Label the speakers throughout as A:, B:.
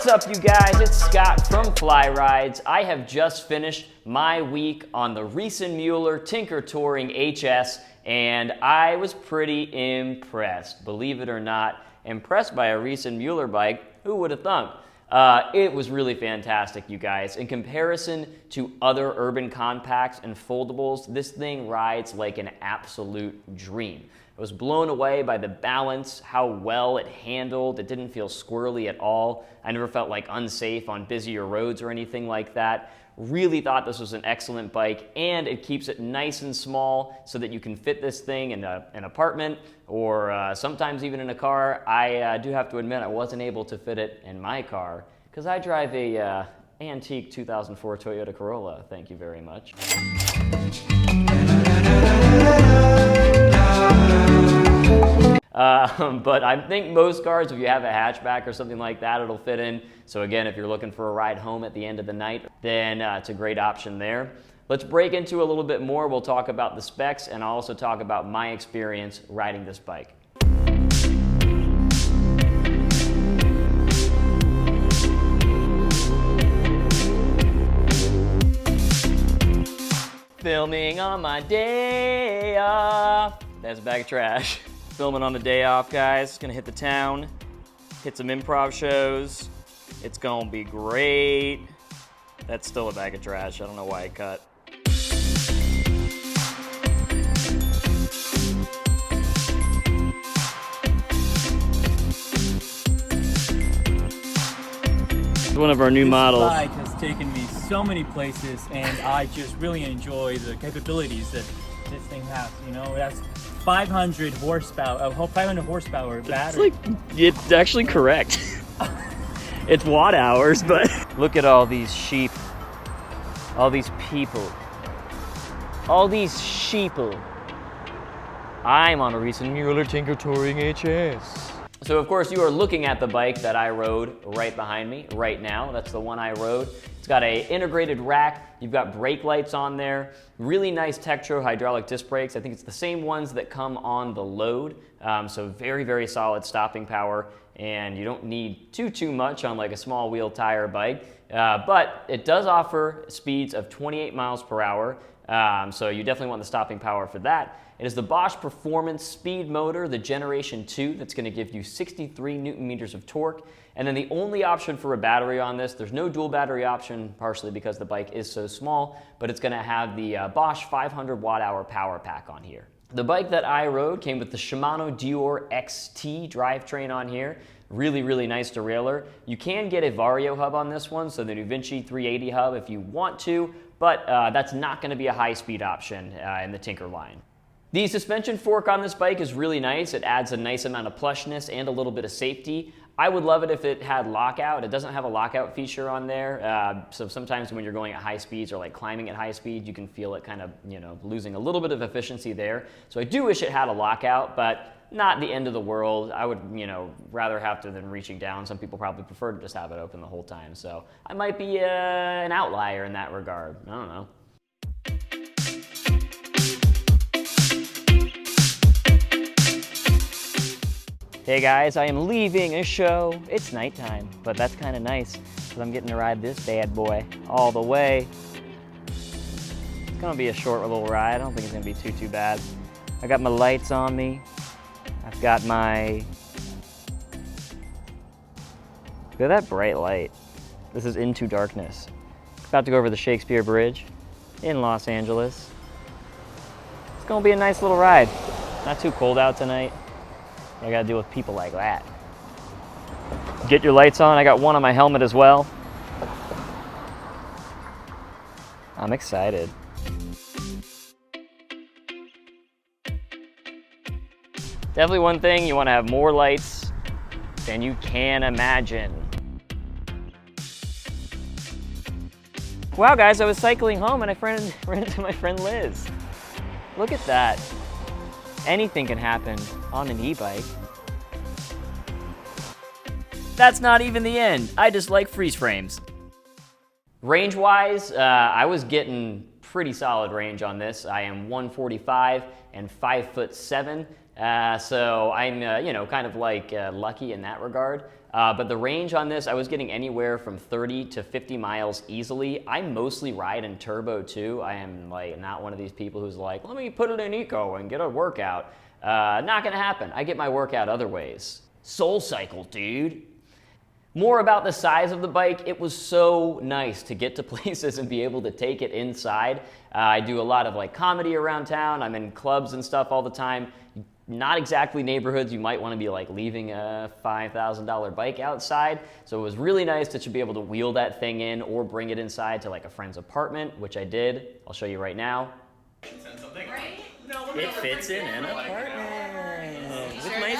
A: What's up, you guys? It's Scott from Fly Rides. I have just finished my week on the Riese Müller Tinker Touring HS, and I was pretty impressed. Believe it or not, impressed by a Riese Müller bike. Who would have thunk? It was really fantastic, you guys. In comparison to other urban compacts and foldables, this thing rides like an absolute dream. I was blown away by the balance, how well it handled. It didn't feel squirrely at all. I never felt like unsafe on busier roads or anything like that. Really thought this was an excellent bike, and it keeps it nice and small so that you can fit this thing in an apartment or sometimes even in a car. I do have to admit I wasn't able to fit it in my car because I drive a antique 2004 Toyota Corolla. Thank you very much. But I think most cars, if you have a hatchback or something like that, it'll fit in. So again, if you're looking for a ride home at the end of the night, then it's a great option there. Let's break into a little bit more. We'll talk about the specs, and I'll also talk about my experience riding this bike. Filming on my day off. That's a bag of trash. Filming on the day off, guys. Gonna hit the town, hit some improv shows. It's gonna be great. That's still a bag of trash. I don't know why I cut. It's one of our new models.
B: This bike has taken me so many places, and I just really enjoy the capabilities that this thing has. You know, it has 500 horsepower, 500 horsepower battery.
A: It's actually correct. It's watt hours, but look at all these sheep, all these people, all these sheeple. I'm on a Riese Müller Tinker Touring HS. So of course you are looking at the bike that I rode right behind me right now. That's the one I rode. It's got an integrated rack. You've got brake lights on there. Really nice Tektro hydraulic disc brakes. I think it's the same ones that come on the Load. So very, very solid stopping power, and you don't need too much on like a small wheel tire bike. But it does offer speeds of 28 miles per hour. So you definitely want the stopping power for that. It is the Bosch Performance Speed Motor, the Generation 2, that's going to give you 63 Newton meters of torque. And then the only option for a battery on this, there's no dual battery option, partially because the bike is so small, but it's going to have the Bosch 500 watt-hour power pack on here. The bike that I rode came with the Shimano Dior XT drivetrain on here. Really, really nice derailleur. You can get a Vario hub on this one, so the New Vinci 380 hub if you want to, but that's not going to be a high-speed option in the Tinker line. The suspension fork on this bike is really nice. It adds a nice amount of plushness and a little bit of safety. I would love it if it had lockout. It doesn't have a lockout feature on there. So sometimes when you're going at high speeds or like climbing at high speed, you can feel it kind of, losing a little bit of efficiency there. So I do wish it had a lockout, but not the end of the world. I would, rather have to than reaching down. Some people probably prefer to just have it open the whole time. So I might be an outlier in that regard. I don't know. Hey guys, I am leaving a show. It's nighttime, but that's kind of nice because I'm getting to ride this bad boy all the way. It's gonna be a short little ride. I don't think it's gonna be too bad. I got my lights on me. I've got my... Look at that bright light. This is Into Darkness. About to go over the Shakespeare Bridge in Los Angeles. It's gonna be a nice little ride. Not too cold out tonight. I gotta deal with people like that. Get your lights on. I got one on my helmet as well. I'm excited. Definitely one thing, you want to have more lights than you can imagine. Wow guys, I was cycling home and I ran into my friend Liz. Look at that. Anything can happen on an e-bike. That's not even the end. I just like freeze frames. Range-wise, I was getting pretty solid range on this. I am 145 and 5'7". So I'm, you know, kind of like lucky in that regard. But the range on this, I was getting anywhere from 30 to 50 miles easily. I mostly ride in turbo too. I am like not one of these people who's like, let me put it in eco and get a workout. Not gonna happen. I get my workout other ways. Soul Cycle, dude. More about the size of the bike. It was so nice to get to places and be able to take it inside. I do a lot of like comedy around town. I'm in clubs and stuff all the time. Not exactly neighborhoods you might want to be like leaving a $5,000 bike outside. So it was really nice to be able to wheel that thing in or bring it inside to like a friend's apartment, which I did. I'll show you right now. It fits in an apartment with my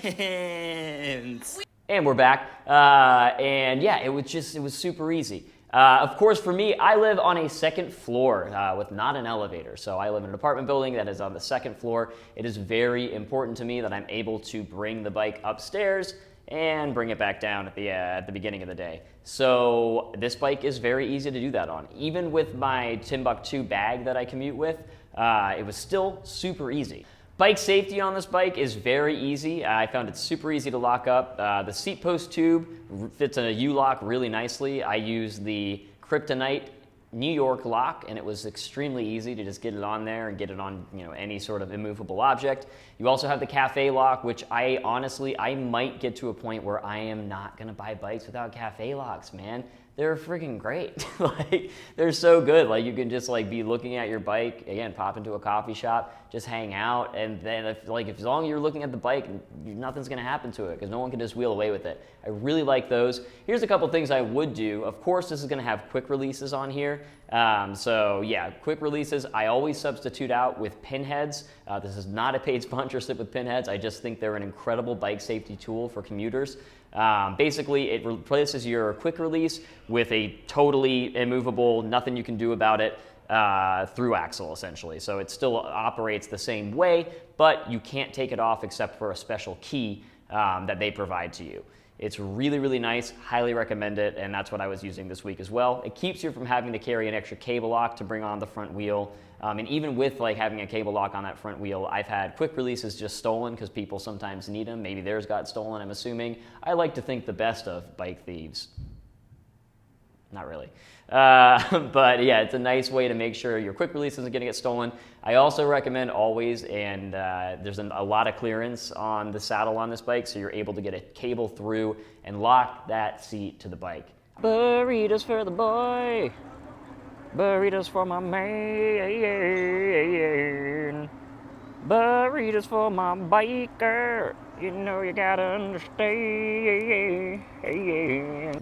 A: friends. And we're back. And yeah, it was super easy. Of course, for me, I live on a second floor with not an elevator. So I live in an apartment building that is on the second floor. It is very important to me that I'm able to bring the bike upstairs and bring it back down at the beginning of the day. So this bike is very easy to do that on. Even with my Timbuktu bag that I commute with, it was still super easy. Bike safety on this bike is very easy. I found it super easy to lock up. The seat post tube fits in a U-lock really nicely. I use the Kryptonite New York lock, and it was extremely easy to just get it on there and get it on, you know, any sort of immovable object. You also have the cafe lock, which I might get to a point where I am not gonna buy bikes without cafe locks, man. They're freaking great. Like, they're so good. Like, you can just like be looking at your bike, again, pop into a coffee shop, just hang out, and then as long as you're looking at the bike, nothing's gonna happen to it because no one can just wheel away with it. I really like those. Here's a couple things I would do. Of course, this is gonna have quick releases on here. So yeah, quick releases, I always substitute out with pinheads. This is not a paid sponsorship with pinheads. I just think they're an incredible bike safety tool for commuters. Basically, it replaces your quick release with a totally immovable, nothing you can do about it, through axle, essentially. So it still operates the same way, but you can't take it off except for a special key that they provide to you. It's really, really nice, highly recommend it, and that's what I was using this week as well. It keeps you from having to carry an extra cable lock to bring on the front wheel. And even with like having a cable lock on that front wheel, I've had quick releases just stolen because people sometimes need them. Maybe theirs got stolen, I'm assuming. I like to think the best of bike thieves. Not really. But yeah, it's a nice way to make sure your quick release isn't going to get stolen. I also recommend always, and there's a lot of clearance on the saddle on this bike, so you're able to get a cable through and lock that seat to the bike. Burritos for the boy. Burritos for my man. Burritos for my biker. You know you gotta understand.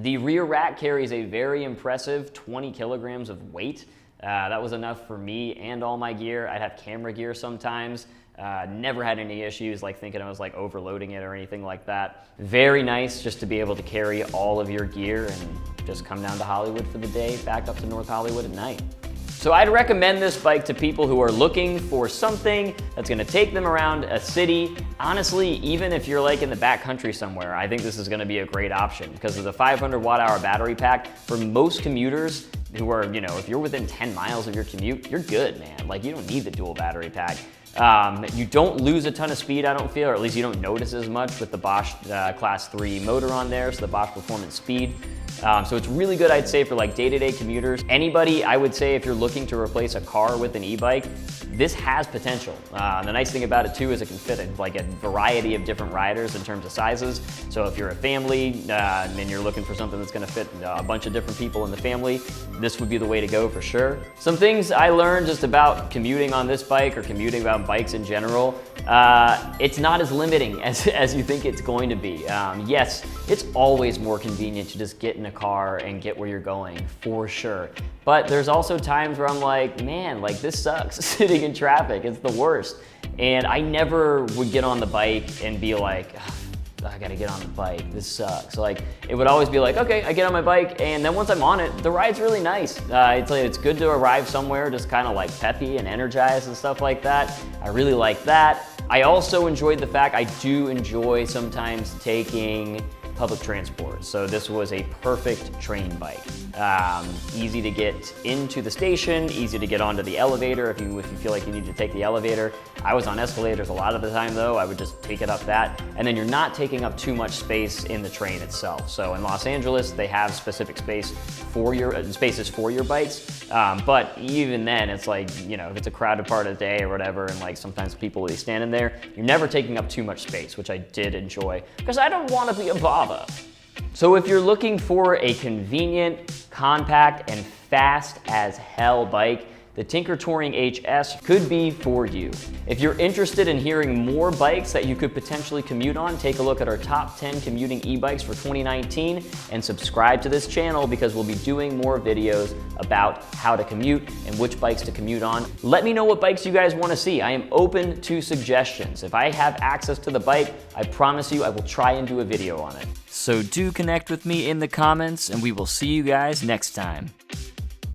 A: The rear rack carries a very impressive 20 kilograms of weight. That was enough for me and all my gear. I'd have camera gear sometimes. Never had any issues like thinking I was like overloading it or anything like that. Very nice just to be able to carry all of your gear and just come down to Hollywood for the day, back up to North Hollywood at night. So I'd recommend this bike to people who are looking for something that's gonna take them around a city. Honestly, even if you're like in the backcountry somewhere, I think this is gonna be a great option because of the 500 watt-hour battery pack. For most commuters who are, you know, if you're within 10 miles of your commute, you're good, man. Like, you don't need the dual battery pack. You don't lose a ton of speed, I don't feel, or at least you don't notice as much with the Bosch Class 3 motor on there, so the Bosch Performance Speed. So it's really good, I'd say, for like day-to-day commuters. Anybody, I would say, if you're looking to replace a car with an e-bike, this has potential. The nice thing about it too is it can fit in like a variety of different riders in terms of sizes. So if you're a family and you're looking for something that's gonna fit a bunch of different people in the family, this would be the way to go for sure. Some things I learned just about commuting on this bike or commuting about bikes in general, it's not as limiting as you think it's going to be. Yes, it's always more convenient to just get in a car and get where you're going, for sure. But there's also times where I'm like, man, like this sucks, sitting in traffic, it's the worst. And I never would get on the bike and be like, I gotta get on the bike, this sucks. Like, it would always be like, okay, I get on my bike, and then once I'm on it, the ride's really nice. It's good to arrive somewhere just kind of like peppy and energized and stuff like that. I really like that. I also enjoyed the fact I do enjoy sometimes taking public transport. So this was a perfect train bike. Easy to get into the station, easy to get onto the elevator if you feel like you need to take the elevator. I was on escalators a lot of the time though. I would just take it up that. And then you're not taking up too much space in the train itself. So in Los Angeles, they have specific spaces for your bikes. But even then, it's like, you know, if it's a crowded part of the day or whatever, and like sometimes people will be standing there, you're never taking up too much space, which I did enjoy because I don't want to be a bother. So if you're looking for a convenient, compact, and fast as hell bike, the Tinker Touring HS could be for you. If you're interested in hearing more bikes that you could potentially commute on, take a look at our top 10 commuting e-bikes for 2019 and subscribe to this channel because we'll be doing more videos about how to commute and which bikes to commute on. Let me know what bikes you guys want to see. I am open to suggestions. If I have access to the bike, I promise you I will try and do a video on it. So do connect with me in the comments and we will see you guys next time.